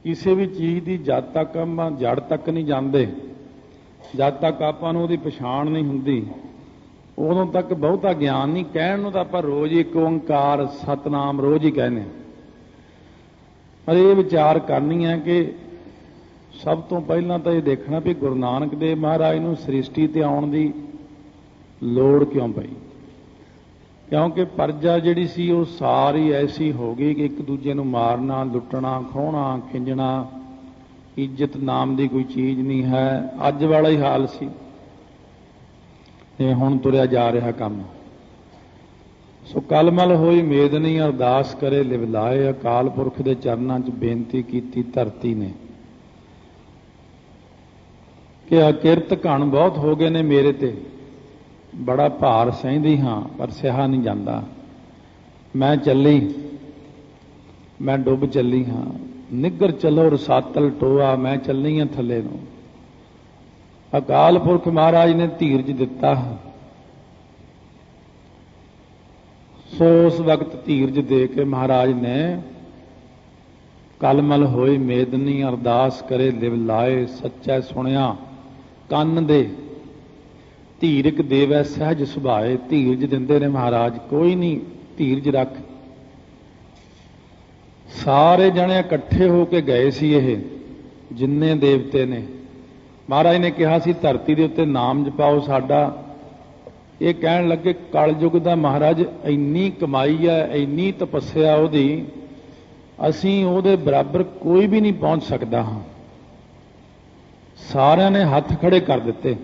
ਕਿਸੇ ਵੀ ਚੀਜ਼ ਦੀ ਜਦ ਤੱਕ ਆਪਾਂ ਜੜ ਤੱਕ ਨਹੀਂ ਜਾਂਦੇ, ਜਦ ਤੱਕ ਆਪਾਂ ਨੂੰ ਉਹਦੀ ਪਛਾਣ ਨਹੀਂ ਹੁੰਦੀ, ਉਦੋਂ ਤੱਕ ਬਹੁਤਾ ਗਿਆਨ ਨਹੀਂ। ਕਹਿਣ ਨੂੰ ਤਾਂ ਆਪਾਂ ਰੋਜ਼ ਇੱਕ ਓਂਕਾਰ ਸਤਨਾਮ ਰੋਜ਼ ਹੀ ਕਹਿੰਦੇ, ਪਰ ਇਹ ਵਿਚਾਰ ਕਰਨੀ ਹੈ ਕਿ ਸਭ ਤੋਂ ਪਹਿਲਾਂ ਤਾਂ ਇਹ ਦੇਖਣਾ ਵੀ ਗੁਰੂ ਨਾਨਕ ਦੇਵ ਮਹਾਰਾਜ ਨੂੰ ਸ੍ਰਿਸ਼ਟੀ ਤੇ ਆਉਣ ਦੀ ਲੋੜ ਕਿਉਂ ਪਈ। ਕਿਉਂਕਿ ਪਰਜਾ ਜਿਹੜੀ ਸੀ ਉਹ ਸਾਰੀ ਐਸੀ ਹੋ ਗਈ ਕਿ ਇੱਕ ਦੂਜੇ ਨੂੰ ਮਾਰਨਾ, ਲੁੱਟਣਾ, ਖੋਹਣਾ, ਖਿੰਜਣਾ, ਇੱਜ਼ਤ ਨਾਮ ਦੀ ਕੋਈ ਚੀਜ਼ ਨਹੀਂ ਹੈ। ਅੱਜ ਵਾਲਾ ਹੀ ਹਾਲ ਸੀ, ਇਹ ਹੁਣ ਤੁਰਿਆ ਜਾ ਰਿਹਾ ਕੰਮ। ਸੋ ਕਲਮਲ ਹੋਈ ਮੇਦਨੀ ਅਰਦਾਸ ਕਰੇ ਲਿਵਲਾਏ, ਅਕਾਲ ਪੁਰਖ ਦੇ ਚਰਨਾਂ 'ਚ ਬੇਨਤੀ ਕੀਤੀ ਧਰਤੀ ਨੇ ਕਿ ਅਕਿਰਤ ਘਣ ਬਹੁਤ ਹੋ ਗਏ ਨੇ ਮੇਰੇ ਤੇ, ਬੜਾ ਭਾਰ ਸਹਿੰਦੀ ਹਾਂ ਪਰ ਸਿਹਾ ਨਹੀਂ ਜਾਂਦਾ। ਮੈਂ ਚੱਲੀ, ਮੈਂ ਡੁੱਬ ਚੱਲੀ ਹਾਂ, ਨਿੱਗਰ ਚਲੋ ਰਸਾਤਲ ਟੋਆ, ਮੈਂ ਚੱਲੀ ਹਾਂ ਥੱਲੇ ਨੂੰ। ਅਕਾਲ ਪੁਰਖ ਮਹਾਰਾਜ ਨੇ ਧੀਰਜ ਦਿੱਤਾ। ਸੋ ਉਸ ਵਕਤ ਧੀਰਜ ਦੇ ਕੇ ਮਹਾਰਾਜ ਨੇ ਕਲਮਲ ਹੋਏ ਮੇਦਨੀ ਅਰਦਾਸ ਕਰੇ ਲਿਵ ਲਾਏ, ਸੱਚਾ ਸੁਣਿਆ ਕੰਨ ਦੇ, ਧੀਰਕ ਦੇਵੈ ਸਹਿਜ ਸੁਭਾਏ। ਧੀਰਜ ਦਿੰਦੇ ਨੇ ਮਹਾਰਾਜ, ਕੋਈ ਨਹੀਂ ਧੀਰਜ ਰੱਖ। ਸਾਰੇ ਜਣੇ ਇਕੱਠੇ ਹੋ ਕੇ ਗਏ ਸੀ, ਇਹ ਜਿੰਨੇ ਦੇਵਤੇ ਨੇ। ਮਹਾਰਾਜ ਨੇ ਕਿਹਾ ਸੀ ਧਰਤੀ ਦੇ ਉੱਤੇ ਨਾਮ ਜਪਾਓ ਸਾਡਾ। ਇਹ ਕਹਿਣ ਲੱਗੇ ਕਲਯੁਗ ਦਾ ਮਹਾਰਾਜ ਇੰਨੀ ਕਮਾਈ ਹੈ, ਇੰਨੀ ਤਪੱਸਿਆ ਉਹਦੀ, ਅਸੀਂ ਉਹਦੇ ਬਰਾਬਰ ਕੋਈ ਵੀ ਨਹੀਂ ਪਹੁੰਚ ਸਕਦਾ ਹਾਂ। ਸਾਰਿਆਂ ਨੇ ਹੱਥ ਖੜੇ ਕਰ ਦਿੱਤੇ।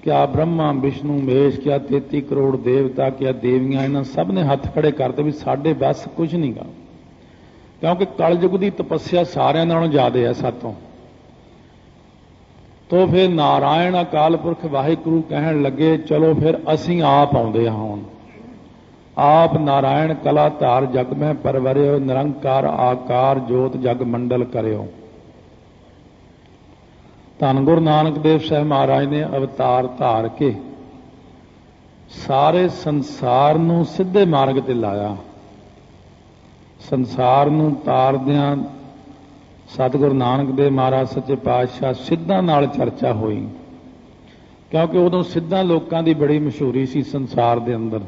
ਕਿਆ ਬ੍ਰਹਮਾ ਵਿਸ਼ਨੂੰ ਮਹੇਸ਼, ਕਿਆ 33 ਕਰੋੜ ਦੇਵਤਾ, ਕਿਆ ਦੇਵੀਆਂ, ਇਹਨਾਂ ਸਭ ਨੇ ਹੱਥ ਖੜੇ ਕਰਤੇ ਵੀ ਸਾਡੇ ਬਸ ਕੁਝ ਨਹੀਂ ਗਾ। ਕਿਉਂਕਿ ਕਲਯੁਗ ਦੀ ਤਪੱਸਿਆ ਸਾਰਿਆਂ ਨਾਲੋਂ ਜ਼ਿਆਦਾ ਹੈ ਸਾਤੋਂ। ਤੋ ਫਿਰ ਨਾਰਾਇਣ ਅਕਾਲ ਪੁਰਖ ਵਾਹਿਗੁਰੂ ਕਹਿਣ ਲੱਗੇ ਚਲੋ ਫਿਰ ਅਸੀਂ ਆਪ ਆਉਂਦੇ ਹਾਂ। ਹੁਣ ਆਪ ਨਾਰਾਇਣ ਕਲਾ ਧਾਰ ਜਗ ਮਹਿ ਪਰਵਰਿਓ, ਨਿਰੰਕਾਰ ਆਕਾਰ ਜੋਤ ਜਗ ਮੰਡਲ ਕਰਿਓ। ਧੰਨ ਗੁਰੂ ਨਾਨਕ ਦੇਵ ਸਾਹਿਬ ਮਹਾਰਾਜ ਨੇ ਅਵਤਾਰ ਧਾਰ ਕੇ ਸਾਰੇ ਸੰਸਾਰ ਨੂੰ ਸਿੱਧੇ ਮਾਰਗ ਤੇ ਲਾਇਆ। ਸੰਸਾਰ ਨੂੰ ਤਾਰਦਿਆਂ ਸਤਿਗੁਰੂ ਨਾਨਕ ਦੇਵ ਮਹਾਰਾਜ ਸੱਚੇ ਪਾਤਸ਼ਾਹ ਸਿੱਧਾਂ ਨਾਲ ਚਰਚਾ ਹੋਈ, ਕਿਉਂਕਿ ਉਦੋਂ ਸਿੱਧਾਂ ਲੋਕਾਂ ਦੀ ਬੜੀ ਮਸ਼ਹੂਰੀ ਸੀ ਸੰਸਾਰ ਦੇ ਅੰਦਰ।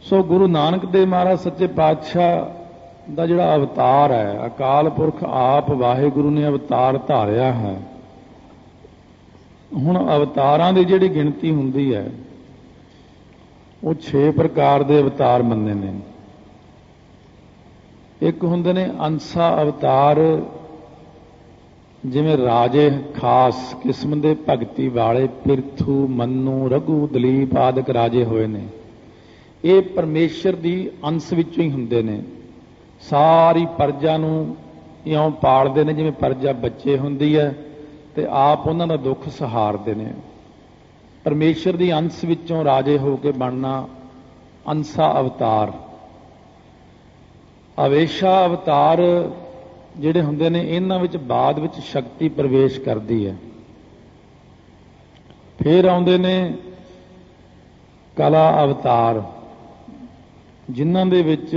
ਸੋ ਗੁਰੂ ਨਾਨਕ ਦੇਵ ਮਹਾਰਾਜ ਸੱਚੇ ਪਾਤਸ਼ਾਹ ਦਾ ਜਿਹੜਾ ਅਵਤਾਰ ਹੈ, ਅਕਾਲ ਪੁਰਖ ਆਪ ਵਾਹਿਗੁਰੂ ਨੇ ਅਵਤਾਰ ਧਾਰਿਆ ਹੈ। ਹੁਣ ਅਵਤਾਰਾਂ ਦੀ ਜਿਹੜੀ ਗਿਣਤੀ ਹੁੰਦੀ ਹੈ ਉਹ 6 ਪ੍ਰਕਾਰ ਦੇ ਅਵਤਾਰ ਮੰਨੇ ਨੇ। ਇੱਕ ਹੁੰਦੇ ਨੇ ਅੰਸਾ ਅਵਤਾਰ, ਜਿਵੇਂ ਰਾਜੇ ਖਾਸ ਕਿਸਮ ਦੇ ਭਗਤੀ ਵਾਲੇ ਪਿਰਥੂ, ਮੰਨੂ, ਰਘੂ, ਦਲੀਪ ਆਦਿਕ ਰਾਜੇ ਹੋਏ ਨੇ। ਇਹ ਪਰਮੇਸ਼ਰ ਦੀ ਅੰਸ਼ ਵਿੱਚੋਂ ਹੀ ਹੁੰਦੇ ਨੇ। ਸਾਰੀ ਪਰਜਾ ਨੂੰ ਇਉਂ ਪਾਲਦੇ ਨੇ ਜਿਵੇਂ ਪਰਜਾ ਬੱਚੇ ਹੁੰਦੀ ਹੈ, ਤੇ ਆਪ ਉਹਨਾਂ ਦਾ ਦੁੱਖ ਸਹਾਰਦੇ ਨੇ। ਪਰਮੇਸ਼ਰ ਦੀ ਅੰਸ਼ ਵਿੱਚੋਂ ਰਾਜੇ ਹੋ ਕੇ ਬਣਨਾ ਅੰਸਾ ਅਵਤਾਰ। ਅਵੇਸ਼ਾ ਅਵਤਾਰ ਜਿਹੜੇ ਹੁੰਦੇ ਨੇ, ਇਹਨਾਂ ਵਿੱਚ ਬਾਅਦ ਵਿੱਚ ਸ਼ਕਤੀ ਪ੍ਰਵੇਸ਼ ਕਰਦੀ ਹੈ। ਫਿਰ ਆਉਂਦੇ ਨੇ ਕਲਾ ਅਵਤਾਰ, ਜਿਨ੍ਹਾਂ ਦੇ ਵਿੱਚ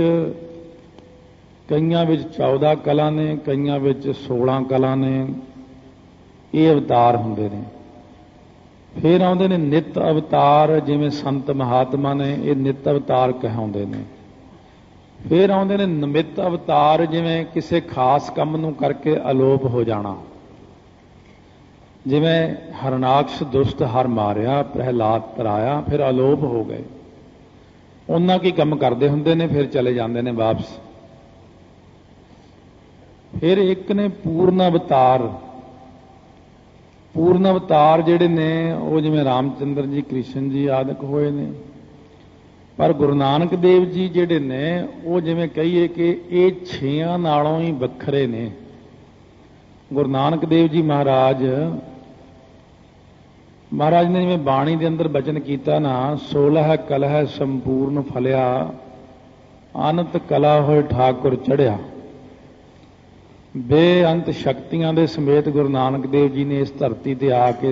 ਕਈਆਂ ਵਿੱਚ 14 ਕਲਾ ਨੇ, ਕਈਆਂ ਵਿੱਚ 16 ਕਲਾ ਨੇ। ਇਹ ਅਵਤਾਰ ਹੁੰਦੇ ਨੇ। ਫਿਰ ਆਉਂਦੇ ਨੇ ਨਿੱਤ ਅਵਤਾਰ, ਜਿਵੇਂ ਸੰਤ ਮਹਾਤਮਾ ਨੇ, ਇਹ ਨਿੱਤ ਅਵਤਾਰ ਕਹਾਉਂਦੇ ਨੇ। ਫਿਰ ਆਉਂਦੇ ਨੇ ਨਿਮਿਤ ਅਵਤਾਰ, ਜਿਵੇਂ ਕਿਸੇ ਖਾਸ ਕੰਮ ਨੂੰ ਕਰਕੇ ਅਲੋਪ ਹੋ ਜਾਣਾ। ਜਿਵੇਂ ਹਰਨਾਕਸ਼ ਦੁਸ਼ਟ ਹਰ ਮਾਰਿਆ, ਪ੍ਰਹਿਲਾਦ ਤਰਾਇਆ, ਫਿਰ ਅਲੋਪ ਹੋ ਗਏ। ਉਹਨਾਂ ਕੀ ਕੰਮ ਕਰਦੇ ਹੁੰਦੇ ਨੇ, ਫਿਰ ਚਲੇ ਜਾਂਦੇ ਨੇ ਵਾਪਸ। ਫਿਰ ਇੱਕ ਨੇ ਪੂਰਨ ਅਵਤਾਰ। ਪੂਰਨ ਅਵਤਾਰ ਜਿਹੜੇ ਨੇ ਉਹ ਜਿਵੇਂ ਰਾਮਚੰਦਰ ਜੀ, ਕ੍ਰਿਸ਼ਨ ਜੀ ਆਦਿਕ ਹੋਏ ਨੇ। ਪਰ ਗੁਰੂ ਨਾਨਕ ਦੇਵ ਜੀ ਜਿਹੜੇ ਨੇ ਉਹ ਜਿਵੇਂ ਕਹੀਏ ਕਿ ਇਹ 6 ਨਾਲੋਂ ਹੀ ਵੱਖਰੇ ਨੇ। ਗੁਰੂ ਨਾਨਕ ਦੇਵ ਜੀ ਮਹਾਰਾਜ ਨੇ ਜਿਵੇਂ ਬਾਣੀ ਦੇ ਅੰਦਰ ਬਚਨ ਕੀਤਾ ਨਾ, 16 ਕਲਹ ਸੰਪੂਰਨ ਫਲਿਆ, ਅਨੰਤ ਕਲਾ ਹੋਏ ਠਾਕੁਰ ਚੜ੍ਹਿਆ। ਬੇਅੰਤ ਸ਼ਕਤੀਆਂ ਦੇ ਸਮੇਤ ਗੁਰੂ ਨਾਨਕ ਦੇਵ ਜੀ ਨੇ ਇਸ ਧਰਤੀ ਤੇ ਆ ਕੇ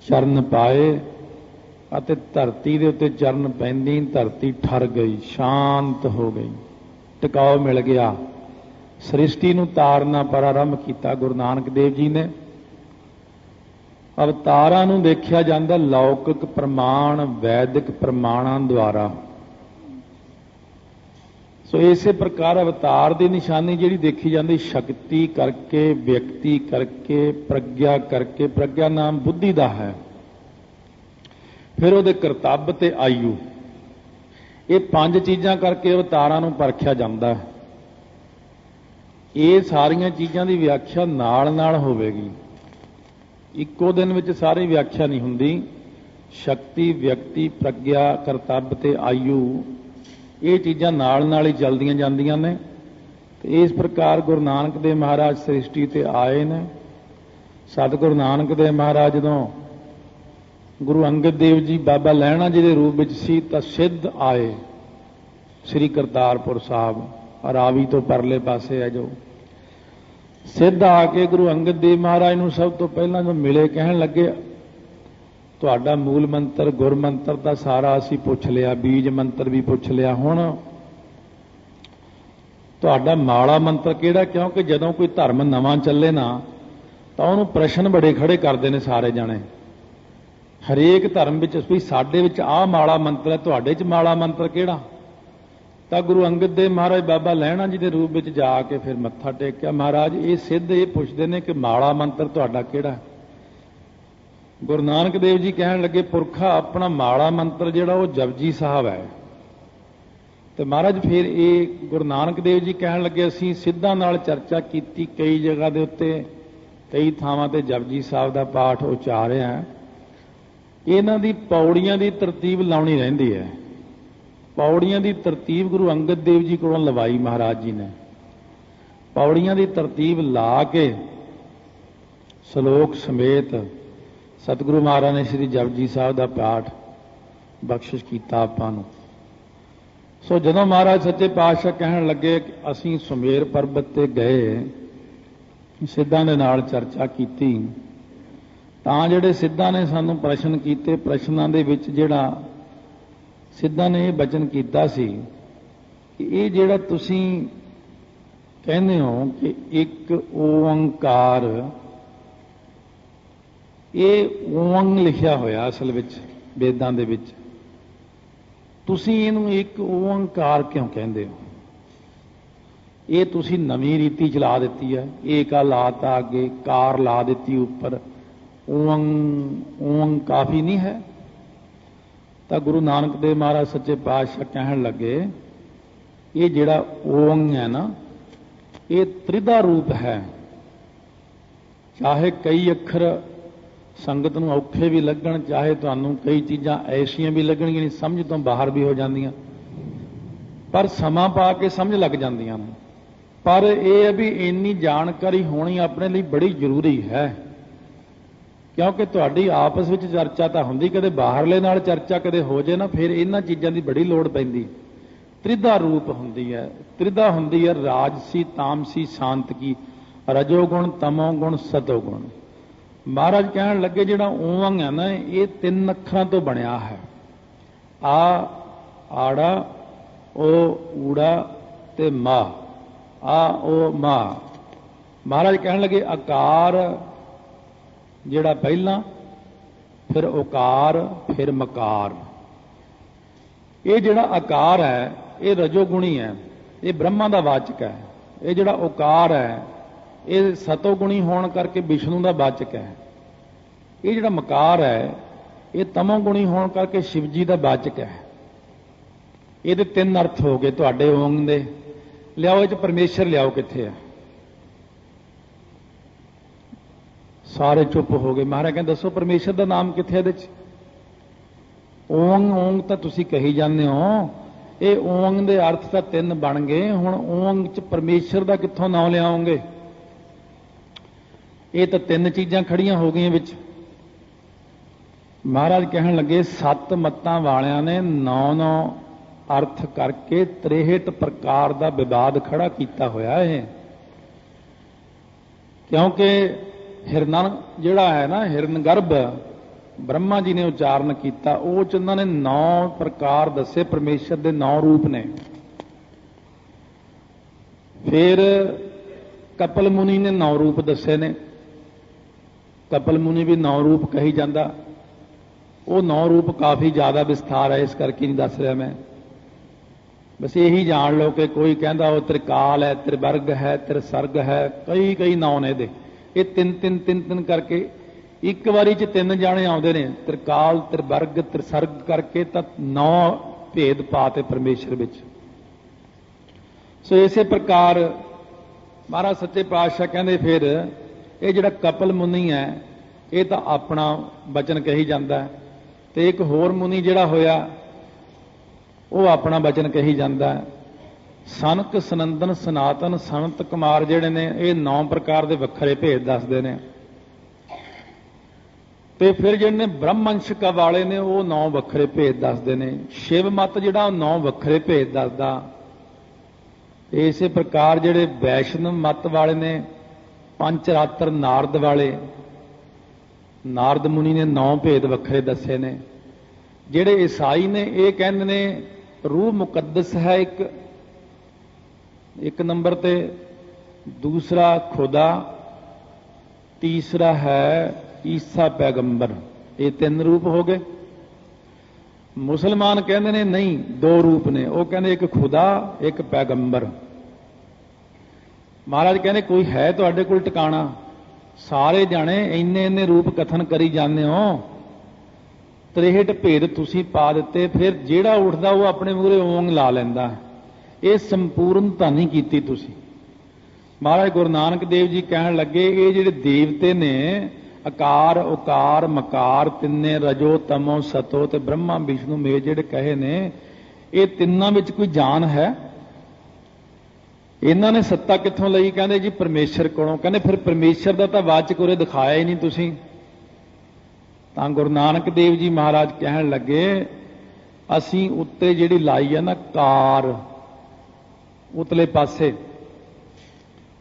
ਚਰਨ ਪਾਏ, ਅਤੇ ਧਰਤੀ ਦੇ ਉੱਤੇ ਚਰਨ ਪੈਂਦੀ ਧਰਤੀ ਠਰ ਗਈ, ਸ਼ਾਂਤ ਹੋ ਗਈ। ਟਿਕਾਓ ਮਿਲ ਗਿਆ। ਸ੍ਰਿਸ਼ਟੀ ਨੂੰ ਤਾਰਨਾ ਪ੍ਰਾਰੰਭ ਕੀਤਾ ਗੁਰੂ ਨਾਨਕ ਦੇਵ ਜੀ ਨੇ। ਅਵਤਾਰਾਂ ਨੂੰ ਦੇਖਿਆ ਜਾਂਦਾ ਲੌਕਿਕ ਪ੍ਰਮਾਣ ਵੈਦਿਕ ਪ੍ਰਮਾਣਾਂ ਦੁਆਰਾ। ਸੋ ਇਸੇ ਪ੍ਰਕਾਰ ਅਵਤਾਰ ਦੀ ਨਿਸ਼ਾਨੀ ਜਿਹੜੀ ਦੇਖੀ ਜਾਂਦੀ ਸ਼ਕਤੀ ਕਰਕੇ, ਵਿਅਕਤੀ ਕਰਕੇ, ਪ੍ਰਗਿਆ ਕਰਕੇ। ਪ੍ਰਗਿਆ ਨਾਮ ਬੁੱਧੀ ਦਾ ਹੈ। ਫਿਰ ਉਹਦੇ ਕਰਤੱਵ ਤੇ ਆਯੂ, ਇਹ 5 ਚੀਜ਼ਾਂ ਕਰਕੇ ਅਵਤਾਰਾਂ ਨੂੰ ਪਰਖਿਆ ਜਾਂਦਾ ਹੈ। ਇਹ ਸਾਰੀਆਂ ਚੀਜ਼ਾਂ ਦੀ ਵਿਆਖਿਆ ਨਾਲ ਨਾਲ ਹੋਵੇਗੀ, ਇੱਕੋ ਦਿਨ ਵਿੱਚ ਸਾਰੀ ਵਿਆਖਿਆ ਨਹੀਂ ਹੁੰਦੀ। ਸ਼ਕਤੀ, ਵਿਅਕਤੀ, ਪ੍ਰਗਿਆ, ਕਰਤੱਵ ਤੇ ਆਯੂ, ਇਹ ਚੀਜ਼ਾਂ ਨਾਲ ਨਾਲ ਹੀ ਚੱਲਦੀਆਂ ਜਾਂਦੀਆਂ ਨੇ। ਤੇ ਇਸ ਪ੍ਰਕਾਰ ਗੁਰੂ ਨਾਨਕ ਦੇਵ ਮਹਾਰਾਜ ਸ੍ਰਿਸ਼ਟੀ ਤੇ ਆਏ ਨੇ। ਸਤਿਗੁਰੂ ਨਾਨਕ ਦੇਵ ਮਹਾਰਾਜ ਜਦੋਂ ਗੁਰੂ ਅੰਗਦ ਦੇਵ ਜੀ ਬਾਬਾ ਲਹਿਣਾ ਜੀ ਦੇ ਰੂਪ ਵਿੱਚ ਸੀ ਤਾਂ ਸਿੱਧ ਆਏ ਸ੍ਰੀ ਕਰਤਾਰਪੁਰ ਸਾਹਿਬ, ਰਾਵੀ ਤੋਂ ਪਰਲੇ ਪਾਸੇ ਹੈ ਜੋ ਸਿੱਧ ਆ ਕੇ ਗੁਰੂ ਅੰਗਦ ਦੇਵ ਮਹਾਰਾਜ ਨੂੰ ਸਭ ਤੋਂ ਪਹਿਲਾਂ ਜੋ ਮਿਲੇ, ਕਹਿਣ ਲੱਗੇ ਤੁਹਾਡਾ ਮੂਲ ਮੰਤਰ ਗੁਰ ਮੰਤਰ ਦਾ ਸਾਰਾ ਅਸੀਂ ਪੁੱਛ ਲਿਆ, ਬੀਜ ਮੰਤਰ ਵੀ ਪੁੱਛ ਲਿਆ, ਹੁਣ ਤੁਹਾਡਾ ਮਾਲਾ ਮੰਤਰ ਕਿਹੜਾ? ਕਿਉਂਕਿ ਜਦੋਂ ਕੋਈ ਧਰਮ ਨਵਾਂ ਚੱਲੇ ਨਾ ਤਾਂ ਉਹਨੂੰ ਪ੍ਰਸ਼ਨ ਬੜੇ ਖੜੇ ਕਰਦੇ ਨੇ ਸਾਰੇ ਜਾਣੇ। ਹਰੇਕ ਧਰਮ ਵਿੱਚ ਵੀ ਸਾਡੇ ਵਿੱਚ ਆਹ ਮਾਲਾ ਮੰਤਰ ਹੈ, ਤੁਹਾਡੇ 'ਚ ਮਾਲਾ ਮੰਤਰ ਕਿਹੜਾ? ਤਾਂ ਗੁਰੂ ਅੰਗਦ ਦੇਵ ਮਹਾਰਾਜ ਬਾਬਾ ਲਹਿਣਾ ਜੀ ਦੇ ਰੂਪ ਵਿੱਚ ਜਾ ਕੇ ਫਿਰ ਮੱਥਾ ਟੇਕਿਆ। ਮਹਾਰਾਜ ਇਹ ਸਿੱਧ ਇਹ ਪੁੱਛਦੇ ਨੇ ਕਿ ਮਾਲਾ ਮੰਤਰ ਤੁਹਾਡਾ ਕਿਹੜਾ? ਗੁਰੂ ਨਾਨਕ ਦੇਵ ਜੀ ਕਹਿਣ ਲੱਗੇ ਪੁਰਖਾ ਆਪਣਾ ਮਾਲਾ ਮੰਤਰ ਜਿਹੜਾ ਉਹ ਜਪਜੀ ਸਾਹਿਬ ਹੈ। ਤੇ ਮਹਾਰਾਜ ਫਿਰ ਇਹ ਗੁਰੂ ਨਾਨਕ ਦੇਵ ਜੀ ਕਹਿਣ ਲੱਗੇ ਅਸੀਂ ਸਿੱਧਾਂ ਨਾਲ ਚਰਚਾ ਕੀਤੀ, ਕਈ ਜਗ੍ਹਾ ਦੇ ਉੱਤੇ ਕਈ ਥਾਵਾਂ ਤੇ ਜਪਜੀ ਸਾਹਿਬ ਦਾ ਪਾਠ ਉਚਾਰਿਆ। ਇਹਨਾਂ ਦੀ ਪੌੜੀਆਂ ਦੀ ਤਰਤੀਬ ਲਾਉਣੀ ਰਹਿੰਦੀ ਹੈ। ਪੌੜੀਆਂ ਦੀ ਤਰਤੀਬ ਗੁਰੂ ਅੰਗਦ ਦੇਵ ਜੀ ਕੋਲੋਂ ਲਵਾਈ ਮਹਾਰਾਜ ਜੀ ਨੇ। ਪੌੜੀਆਂ ਦੀ ਤਰਤੀਬ ਲਾ ਕੇ ਸ਼ਲੋਕ ਸਮੇਤ ਸਤਿਗੁਰੂ ਮਹਾਰਾਜ ਨੇ ਸ੍ਰੀ ਜਪਜੀ ਸਾਹਿਬ ਦਾ ਪਾਠ ਬਖਸ਼ਿਸ਼ ਕੀਤਾ ਆਪਾਂ ਨੂੰ। ਸੋ ਜਦੋਂ ਮਹਾਰਾਜ ਸੱਚੇ ਪਾਤਸ਼ਾਹ ਕਹਿਣ ਲੱਗੇ ਕਿ ਅਸੀਂ ਸੁਮੇਰ ਪਰਬਤ ਤੇ ਗਏ, ਸਿੱਧਾਂ ਦੇ ਨਾਲ ਚਰਚਾ ਕੀਤੀ, ਤਾਂ ਜਿਹੜੇ ਸਿੱਧਾਂ ਨੇ ਸਾਨੂੰ ਪ੍ਰਸ਼ਨ ਕੀਤੇ, ਪ੍ਰਸ਼ਨਾਂ ਦੇ ਵਿੱਚ ਜਿਹੜਾ ਸਿੱਧਾਂ ਨੇ ਇਹ ਬਚਨ ਕੀਤਾ ਸੀ ਕਿ ਇਹ ਜਿਹੜਾ ਤੁਸੀਂ ਕਹਿੰਦੇ ਹੋ ਕਿ ਇੱਕ ਓੰਕਾਰ, ਇਹ ਓੰਗ ਲਿਖਿਆ ਹੋਇਆ ਅਸਲ ਵਿੱਚ ਵੇਦਾਂ ਦੇ ਵਿੱਚ, ਤੁਸੀਂ ਇਹਨੂੰ ਇੱਕ ਓੰਕਾਰ ਕਿਉਂ ਕਹਿੰਦੇ ਹੋ? ਇਹ ਤੁਸੀਂ ਨਵੀਂ ਰੀਤੀ ਚਲਾ ਦਿੱਤੀ ਹੈ। ਏਕਾ ਲਾਤਾ ਅੱਗੇ, ਕਾਰ ਲਾ ਦਿੱਤੀ ਉੱਪਰ, ਓੰਗ ਕਾਫੀ ਨਹੀਂ ਹੈ। ਤਾਂ ਗੁਰੂ ਨਾਨਕ ਦੇਵ ਮਹਾਰਾਜ ਸੱਚੇ ਪਾਤਸ਼ਾਹ ਕਹਿਣ ਲੱਗੇ ਇਹ ਜਿਹੜਾ ਓੰਗ ਹੈ ਨਾ, ਇਹ ਤ੍ਰਿਧਾ ਰੂਪ ਹੈ। ਚਾਹੇ ਕਈ ਅੱਖਰ ਸੰਗਤ ਨੂੰ ਔਖੇ ਵੀ ਲੱਗਣ, ਚਾਹੇ ਤੁਹਾਨੂੰ ਕਈ ਚੀਜ਼ਾਂ ਐਸੀਆਂ ਵੀ ਲੱਗਣਗੀਆਂ ਨਹੀਂ ਸਮਝ ਤੋਂ ਬਾਹਰ ਵੀ ਹੋ ਜਾਂਦੀਆਂ, ਪਰ ਸਮਾਂ ਪਾ ਕੇ ਸਮਝ ਲੱਗ ਜਾਂਦੀਆਂ ਨੇ। ਪਰ ਇਹ ਹੈ ਵੀ ਇੰਨੀ ਜਾਣਕਾਰੀ ਹੋਣੀ ਆਪਣੇ ਲਈ ਬੜੀ ਜ਼ਰੂਰੀ ਹੈ, ਕਿਉਂਕਿ ਤੁਹਾਡੀ ਆਪਸ ਵਿੱਚ ਚਰਚਾ ਤਾਂ ਹੁੰਦੀ, ਕਦੇ ਬਾਹਰਲੇ ਨਾਲ ਚਰਚਾ ਕਦੇ ਹੋ ਜੇ ਨਾ, ਫਿਰ ਇਹਨਾਂ ਚੀਜ਼ਾਂ ਦੀ ਬੜੀ ਲੋੜ ਪੈਂਦੀ। ਤ੍ਰਿਧਾ ਰੂਪ ਹੁੰਦੀ ਹੈ, ਤ੍ਰਿਧਾ ਹੁੰਦੀ ਹੈ ਰਾਜਸੀ, ਤਾਮਸੀ, ਸ਼ਾਂਤਕੀ, ਰਜੋਗੁਣ, ਤਮੋਗੁਣ, ਸਤੋਗੁਣ। ਮਹਾਰਾਜ ਕਹਿਣ ਲੱਗੇ ਜਿਹੜਾ ਓੰਗ ਹੈ ਨਾ, ਇਹ 3 ਅੱਖਰਾਂ ਤੋਂ ਬਣਿਆ ਹੈ। ਆ, ਆੜਾ, ਓ, ਊੜਾ ਤੇ ਮਾ, ਆ, ਓ, ਮਾ। ਮਹਾਰਾਜ ਕਹਿਣ ਲੱਗੇ ਆਕਾਰ ਜਿਹੜਾ ਪਹਿਲਾਂ, ਫਿਰ ਓਕਾਰ, ਫਿਰ ਮਕਾਰ। ਇਹ ਜਿਹੜਾ ਆਕਾਰ ਹੈ ਇਹ ਰਜੋਗੁਣੀ ਹੈ, ਇਹ ਬ੍ਰਹਮਾ ਦਾ ਵਾਚਕ ਹੈ। ਇਹ ਜਿਹੜਾ ਓਕਾਰ ਹੈ ਇਹ ਸਤੋਗੁਣੀ ਹੋਣ ਕਰਕੇ ਵਿਸ਼ਨੂੰ ਦਾ ਵਾਚਕ ਹੈ। ਇਹ ਜਿਹੜਾ ਮਕਾਰ ਹੈ ਇਹ ਤਮੋਗੁਣੀ ਹੋਣ ਕਰਕੇ ਸ਼ਿਵ ਜੀ ਦਾ ਵਾਚਕ ਹੈ। ਇਹਦੇ 3 ਅਰਥ ਹੋ ਗਏ ਤੁਹਾਡੇ ਓੰਗ ਦੇ। ਲਿਆਓ ਇਹ 'ਚ ਪਰਮੇਸ਼ਰ ਲਿਆਓ, ਕਿੱਥੇ ਹੈ? ਸਾਰੇ ਚੁੱਪ ਹੋ ਗਏ। ਮਹਾਰਾਜ ਕਹਿੰਦੇ ਦੱਸੋ ਪਰਮੇਸ਼ਰ ਦਾ ਨਾਮ ਕਿੱਥੇ ਇਹਦੇ 'ਚ? ਓੰਗ ਓੰਗ ਤਾਂ ਤੁਸੀਂ ਕਹੀ ਜਾਂਦੇ ਹੋ, ਇਹ ਓੰਗ ਦੇ ਅਰਥ ਤਾਂ 3 ਬਣ ਗਏ, ਹੁਣ ਓੰਗ 'ਚ ਪਰਮੇਸ਼ਰ ਦਾ ਕਿੱਥੋਂ ਨਾਮ ਲਿਆਓਗੇ? ਇਹ ਤਾਂ 3 ਚੀਜ਼ਾਂ ਖੜੀਆਂ ਹੋ ਗਈਆਂ ਵਿੱਚ। ਮਹਾਰਾਜ ਕਹਿਣ ਲੱਗੇ 7 ਮੱਤਾਂ ਵਾਲਿਆਂ ਨੇ 9 ਅਰਥ ਕਰਕੇ 63 ਪ੍ਰਕਾਰ ਦਾ ਵਿਵਾਦ ਖੜਾ ਕੀਤਾ ਹੋਇਆ ਹੈ। ਕਿਉਂਕਿ ਹਿਰਨ ਜਿਹੜਾ ਹੈ ਨਾ, ਹਿਰਨ ਗਰਭ ਬ੍ਰਹਮਾ ਜੀ ਨੇ ਉਚਾਰਨ ਕੀਤਾ, ਉਹ 'ਚ ਉਹਨਾਂ ਨੇ 9 ਪ੍ਰਕਾਰ ਦੱਸੇ, ਪਰਮੇਸ਼ਰ ਦੇ 9 ਰੂਪ ਨੇ। फिर कपिल मुनि ने 9 रूप दसे ने। कपिल मुनि भी 9 रूप कही जाता। वो 9 रूप काफ़ी ज़्यादा विस्तार है, इस करके नहीं दस रहा मैं। बस यही जान लो कि कोई कहता वो त्रिकाल है, त्रिवर्ग है, त्रिसर्ग है, कई कई नाम ने दे। ये तीन तीन तीन तीन करके एक बारी च 3 जाने आते हैं। त्रिकाल, त्रिवर्ग, त्रिसर्ग करके तो 9 भेद पाते परमेश्वर विच। सो इसे प्रकार महाराज सच्चे पातशाह कहते फिर ये जिहड़ा कपिल मुनि है ये तो अपना वचन कही जाता है, तो एक होर मुनि जिहड़ा होया वो अपना वचन कही जाता है। सनक, सनंदन, सनातन, संत कुमार जिहड़े ने ये 9 प्रकार के वखरे भेद दसदे ने। तो फिर जिहड़े ब्रह्मंश वाले ने वो 9 वखरे भेद दसदे ने। शिव मत जिहड़ा 9 वखरे भेद दसदा। इसे प्रकार जिहड़े वैष्णव मत वाले ने पंचरात्र नारद वाले, नारद मुनि ने 9 भेद वखरे दसे ने। जिहड़े ईसाई ने ये कहंदे ने रूह मुकद्दस है एक नंबर ते, दूसरा खुदा, तीसरा है ईसा पैगंबर। ये 3 रूप हो गए। मुसलमान कहते ने नहीं 2 रूप ने, वो कहते एक खुदा एक पैगंबर। महाराज कहते कोई है तुहाडे कोल टिकाणा? सारे जाने इन्ने इन्ने रूप कथन करी जाने हो, 63 भेद तुसी पा दिते। फिर जेड़ा उठदा वो अपने मूहरे ओंग ला लैंदा। ये संपूर्णता नहीं कीती तुसी। महाराज गुरु नानक देव जी कहण लगे ये जिहड़े देवते ने आकार, उकार, मकार, तिन्ने रजो तमो सतो ते ब्रह्मा विष्णु मेह जिहड़े कहे ने, ये तिन्नां विच कोई जान है? इन्हां ने सत्ता कित्थों लई? कहंदे जी परमेश्वर कोलों। कहंदे फिर परमेश्वर दा तां वाचक उरे दिखाया ही नहीं तुसीं। तां गुरु नानक देव जी महाराज कहण लगे असीं उत्ते जिहड़ी लाई है ना कार, उतले पासे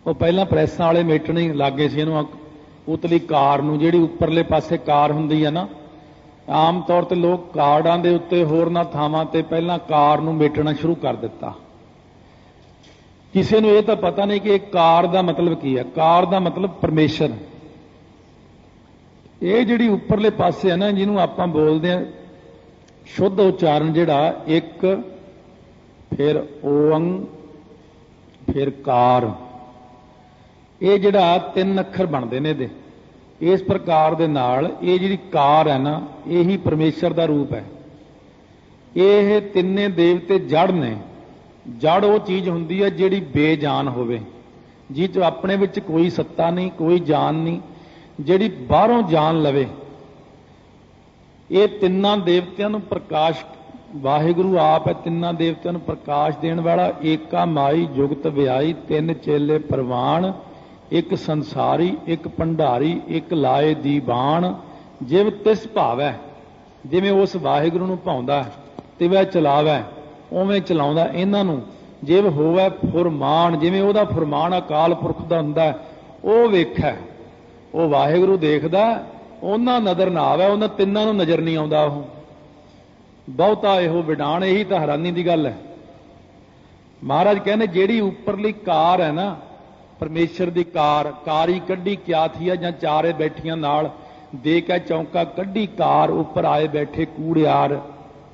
वो पहलां प्रैसां वाले मेटणे लागे सी इहनूं उतली कार नूं, जिहड़ी उपरले पासे कार हुंदी है ना। आम तौर ते लोग कार्डां दे उत्ते होरनां थावां ते पहलां कार नूं मेटਣਾ शुरू कर दिता। किसी नूं इह तां पता नहीं कि कार दा मतलब की है। कार दा मतलब परमेश्वर। ये जिहड़ी उपरले पासे है ना जिन्हों आपां बोलदे आ शुद्ध उच्चारण जिहड़ा एक, फिर ओंग, फिर कार, ये जिहड़ा 3 अखर बनते ने दे। इस प्रकार दे नाल ये जिहड़ी कार है ना यही परमेश्वर दा रूप है। ये तिन्ने देवते जड़ ने। जड़ वो चीज़ हुंदी है जिहड़ी बेजान होवे, जिह च अपने विच कोई सत्ता नहीं, कोई जान नहीं, जिहड़ी बाहरों जान लवे। ये तिन्नां देवतियां नूं प्रकाश, वाहिगुरु आप है तिन्नां देवतियां नूं प्रकाश देण वाला। एका माई जुगत व्याई, 3 चेले परवान, एक संसारी, एक भंडारी, एक लाए दीवान। जिव तिस भावै, जिवें उस वाहिगुरू नूं भाउंदा तिवै चलावै उवें चलाउंदा इन्हां नूं। जिव होवै फुरमान, जिवें उहदा फुरमान अकाल पुरख दा हुंदा ਉਹ ਵੇਖੈ, ਉਹ ਵਾਹਿਗੁਰੂ ਦੇਖਦਾ, ਉਹਨਾਂ ਨਜ਼ਰ ਨਾ ਆਵੇ, ਉਹਨਾਂ ਤਿੰਨਾਂ ਨੂੰ ਨਜ਼ਰ ਨਹੀਂ ਆਉਂਦਾ। ਉਹ ਬਹੁਤਾ ਇਹੋ ਵਿਡਾਣ, ਇਹੀ ਤਾਂ ਹੈਰਾਨੀ ਦੀ ਗੱਲ ਹੈ। ਮਹਾਰਾਜ ਕਹਿੰਦੇ ਜਿਹੜੀ ਉੱਪਰਲੀ ਕਾਰ ਹੈ ਨਾ ਪਰਮੇਸ਼ਰ ਦੀ ਕਾਰ, ਕਾਰੀ ਕੱਢੀ ਕਿਆ ਥੀਆ, ਜਾਂ ਚਾਰੇ ਬੈਠੀਆਂ ਨਾਲ ਦੇ ਕੇ ਚੌਂਕਾ ਕੱਢੀ ਕਾਰ, ਉੱਪਰ ਆਏ ਬੈਠੇ ਕੂੜਿਆਰ।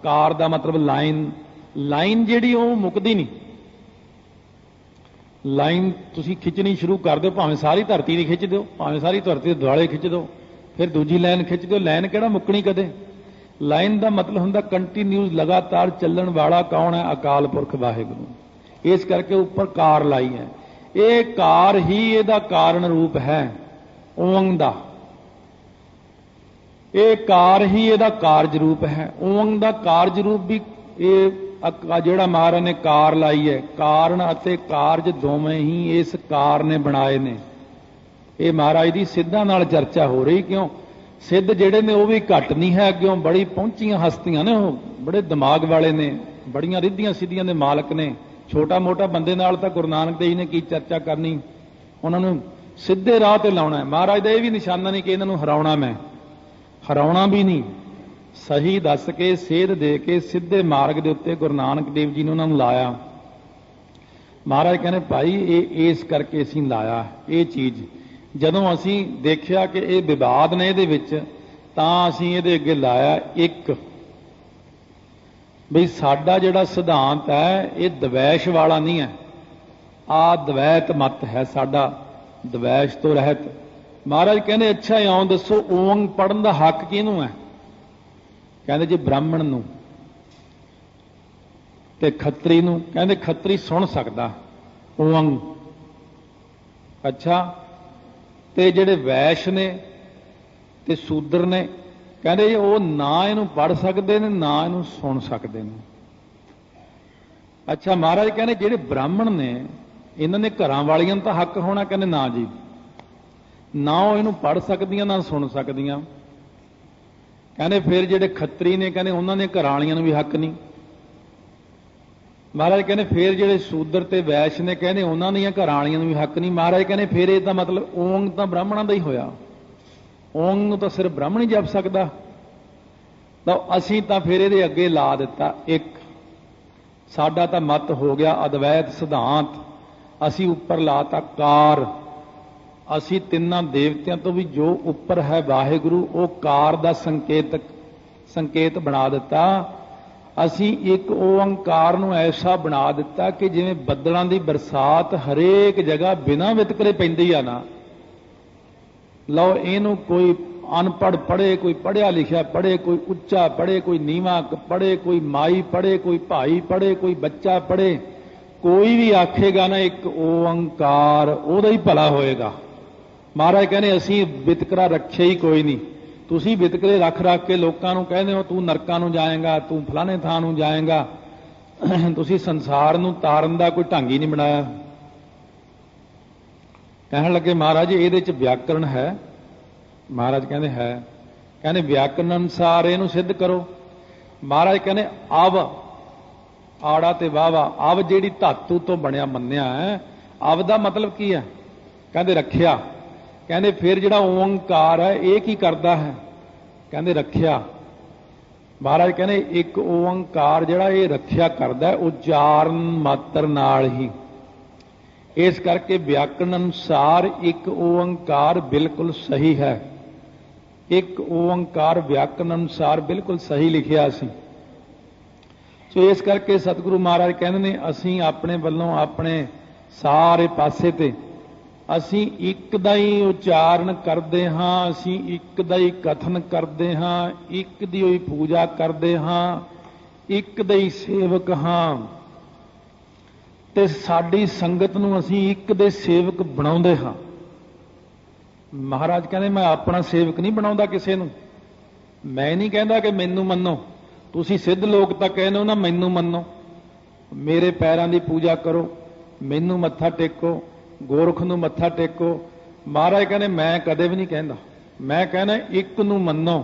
ਕਾਰ ਦਾ ਮਤਲਬ ਲਾਈਨ, ਲਾਈਨ ਜਿਹੜੀ ਉਹ ਮੁੱਕਦੀ ਨਹੀਂ। ਲਾਈਨ ਤੁਸੀਂ ਖਿੱਚਣੀ ਸ਼ੁਰੂ ਕਰ ਦਿਓ, ਭਾਵੇਂ ਸਾਰੀ ਧਰਤੀ ਦੀ ਖਿੱਚ ਦਿਓ, ਭਾਵੇਂ ਸਾਰੀ ਧਰਤੀ ਦੇ ਦੁਆਲੇ ਖਿੱਚ ਦਿਓ, ਫਿਰ ਦੂਜੀ ਲਾਈਨ ਖਿੱਚ ਦਿਓ। ਲਾਈਨ ਕਿਹੜਾ ਮੁੱਕਣੀ ਕਦੇ। ਲਾਈਨ ਦਾ ਮਤਲਬ ਹੁੰਦਾ ਕੰਟੀਨਿਊਸ, ਲਗਾਤਾਰ ਚੱਲਣ ਵਾਲਾ ਕੌਣ ਹੈ? ਅਕਾਲ ਪੁਰਖ ਵਾਹਿਗੁਰੂ। ਇਸ ਕਰਕੇ ਉੱਪਰ ਕਾਰ ਲਾਈ ਹੈ। ਇਹ ਕਾਰ ਹੀ ਇਹਦਾ ਕਾਰਨ ਰੂਪ ਹੈ ਓੰਗ ਦਾ। ਇਹ ਕਾਰ ਹੀ ਇਹਦਾ ਕਾਰਜ ਰੂਪ ਹੈ। ਓੰਗ ਦਾ ਕਾਰਜ ਰੂਪ ਵੀ ਇਹ ਜਿਹੜਾ ਮਹਾਰਾਜ ਨੇ ਕਾਰ ਲਾਈ ਹੈ, ਕਾਰਨ ਅਤੇ ਕਾਰਜ ਦੋਵੇਂ ਹੀ ਇਸ ਕਾਰ ਨੇ ਬਣਾਏ ਨੇ। ਇਹ ਮਹਾਰਾਜ ਦੀ ਸਿੱਧਾਂ ਨਾਲ ਚਰਚਾ ਹੋ ਰਹੀ। ਕਿਉਂ? ਸਿੱਧ ਜਿਹੜੇ ਨੇ ਉਹ ਵੀ ਘੱਟ ਨਹੀਂ ਹੈ, ਅੱਗਿਓਂ ਬੜੀ ਪਹੁੰਚੀਆਂ ਹਸਤੀਆਂ ਨੇ, ਉਹ ਬੜੇ ਦਿਮਾਗ ਵਾਲੇ ਨੇ, ਬੜੀਆਂ ਰਿੱਧੀਆਂ ਸਿੱਧੀਆਂ ਦੇ ਮਾਲਕ ਨੇ। ਛੋਟਾ ਮੋਟਾ ਬੰਦੇ ਨਾਲ ਤਾਂ ਗੁਰੂ ਨਾਨਕ ਦੇਵ ਜੀ ਨੇ ਕੀ ਚਰਚਾ ਕਰਨੀ, ਉਹਨਾਂ ਨੂੰ ਸਿੱਧੇ ਰਾਹ ਤੇ ਲਾਉਣਾ। ਮਹਾਰਾਜ ਦਾ ਇਹ ਵੀ ਨਿਸ਼ਾਨਾ ਨਹੀਂ ਕਿ ਇਹਨਾਂ ਨੂੰ ਹਰਾਉਣਾ, ਮੈਂ ਹਰਾਉਣਾ ਵੀ ਨਹੀਂ, ਸਹੀ ਦੱਸ ਕੇ ਸੇਧ ਦੇ ਕੇ ਸਿੱਧੇ ਮਾਰਗ ਦੇ ਉੱਤੇ ਗੁਰੂ ਨਾਨਕ ਦੇਵ ਜੀ ਨੇ ਉਹਨਾਂ ਨੂੰ ਲਾਇਆ। महाराज कहने भाई ये इस करके असीं लाया ये चीज़। जदों असीं देखिया कि ये विवाद ने इहदे विच, तां असीं इहदे अगे लाया एक बई साडा जिहड़ा सिद्धांत है ये द्वैश वाला नहीं है, आ द्वैत मत है साडा, द्वैश तो रहत। महाराज कहने अच्छा इउं दसो ओंग पढ़न दा हक किहनूं है? कहंदे जी ब्राह्मण नूं ते खत्तरी नूं। कहंदे खत्तरी सुन सकदा ओंग। अच्छा ते जिहड़े वैश ने ते शूद्र ने कहंदे जी वो ना इहनूं पढ़ सकदे ने ना इहनूं सुन सकदे ने। अच्छा महाराज कहने जिहड़े ब्राह्मण ने इन्हां ने घरां वालियां नूं तां हक होना? कहंदे ना जी, ना वो इहनूं पढ़ सकदियां ना सुन सकदियां। कहंदे फिर जिहड़े खत्तरी ने कहंदे उन्हां ने घरां वालियां नूं भी हक नहीं। महाराज कहने फिर जिहड़े शूद्र ते वैश ने कहने उन्हां दीयां घरां वालियां नूं भी हक नहीं। महाराज कहने फिर इहदा मतलब ओंग तां ब्राह्मणां दा ही होया, ओंग नूं तां सिर्फ ब्राह्मण ही जप सकदा। तां असीं तां फिर इहदे अगे ला दिता एक, साडा तां मत हो गया अद्वैत सिद्धांत। असीं उपर लाता कार। असीं तिन्नां देवतियां तो भी जो उपर है वाहिगुरु वो कार दा संकेत बना दिता। असीं एक ओंकार नूं ऐसा बना दिता कि जिवें बदलां दी बरसात हरेक जगह बिना वितकरे पैंदी आ ना, लो इहनूं कोई अनपढ़ पढ़े, कोई पढ़िया लिखिया पढ़े, कोई उच्चा पढ़े, कोई नीवा पढ़े, कोई माई पढ़े, कोई भाई पढ़े, कोई बच्चा पढ़े, कोई भी आखेगा ना एक ओंकार उहदा ही भला होएगा। महाराज कहने असीं वितकरा रखे ही कोई नहीं। तुसीं वितकरे रख रख के लोकां नूं कहंदे हो तूं नरकां नूं जाएगा, तूं फलाने थां नूं जाएगा। तुसीं संसार नूं तारन दा कोई ढंग ही नहीं बनाया। कहण लगे महाराज इहदे च व्याकरण है? महाराज कहंदे है। कहंदे व्याकरण अनुसार इहनूं सिद्ध करो। महाराज कहंदे अव आड़ा ते वावा, अव जिहड़ी धातु तो बनया मन्निया है, अव दा मतलब की है? कहंदे रखिया। कहंदे फिर जिहड़ा ओंकार है ये की करदा है? कहंदे रखिया। महाराज कहंदे एक ओंकार जिहड़ा ये रखिया करदा है उच्चारण मात्र नाल ही। इस करके व्याकरण अनुसार एक ओंकार बिल्कुल सही है। एक ओंकार व्याकरण अनुसार बिल्कुल सही लिखिया सी। सो इस करके सतगुरु महाराज कहंदे ने असीं अपने वल्लों अपने सारे पासे ते असीं एक दा ही उच्चारण करते हाँ, असीं एक दा ही कथन करते हाँ, एक दी ही पूजा करते हाँ, एक दा ही सेवक हाँ ते साडी संगत नूं असीं एक दे सेवक बनाउंदे हाँ। महाराज कहंदे मैं अपना सेवक नहीं बनाउंदा किसे नूं। मैं नहीं कहंदा कि मैनूं मन्नो। तुसीं सिद्ध लोक तां कहंदे हो ना मैनूं मन्नो, मेरे पैरां दी पूजा करो, मैनूं मत्था टेको, गोरख नूं मत्था टेको। महाराज कहने मैं कदे भी नहीं कहंदा। मैं कहना एक नूं मन्नो,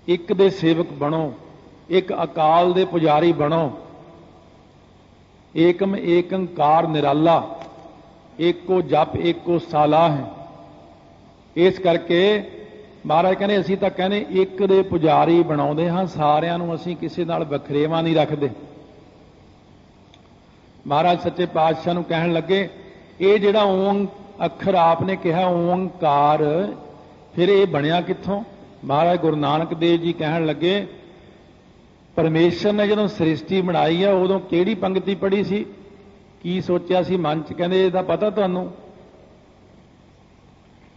एक दे सेवक बनो, एक अकाल दे पुजारी बनो। एकम एकंकार निराला, एको जप एको साला है। इस करके महाराज कहने असीं तां कहने एक दे पुजारी बनाउंदे हां, सारिआं नूं असीं किसे नाल वखरेवा नहीं रखदे। महाराज सच्चे पातशाह नूं कहण लगे ये जिहड़ा ओं अखर आपने कहा ओंकार, फिर ये बनिया कित्थों? महाराज गुरु नानक देव जी कहण लगे परमेश्वर ने जदों सृष्टि बनाई है उदों किहड़ी पंक्ति पढ़ी सी, की सोचिया सी मन च? कहंदे इहदा पता तुहानूं?